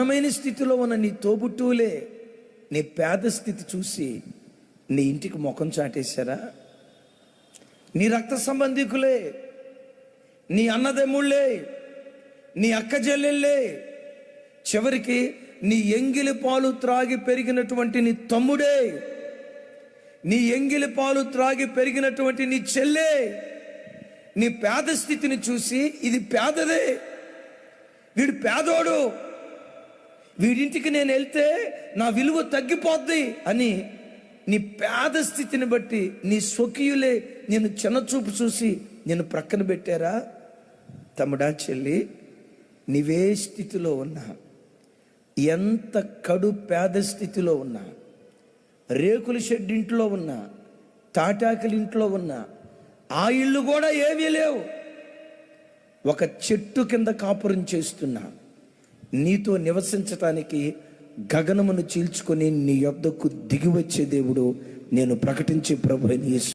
మైన స్థితిలో ఉన్న నీ తోబుట్టువులే నీ పేద స్థితి చూసి నీ ఇంటికి ముఖం చాటేశారా? నీ రక్త సంబంధికులే, నీ అన్నదమ్ముళ్ళే, నీ అక్క చెల్లెళ్ళే, చివరికి నీ ఎంగిలి పాలు త్రాగి పెరిగినటువంటి నీ తమ్ముడే, నీ ఎంగిలి పాలు త్రాగి పెరిగినటువంటి నీ చెల్లె నీ పేద స్థితిని చూసి ఇది పేదదే, వీడు పేదోడు, వీడింటికి నేను వెళ్తే నా విలువ తగ్గిపోద్ది అని నీ పేద స్థితిని బట్టి నీ స్వకీయులే నేను చిన్నచూపు చూసి నేను ప్రక్కన పెట్టారా? తమ్ముడా, చెల్లి, నీవే స్థితిలో ఉన్నా, ఎంత కడు పేద స్థితిలో ఉన్నా, రేకుల షెడ్ ఇంట్లో ఉన్నా, తాటాకుల ఇంట్లో ఉన్నా, ఆ ఇల్లు కూడా ఏమీ లేవు, ఒక చెట్టు కింద కాపురం చేస్తున్నా, నీతో నివసించటానికి గగనమును చీల్చుకొని నీ యొద్దకు దిగి వచ్చే దేవుడు నేను ప్రకటించే ప్రభువైన యేసు.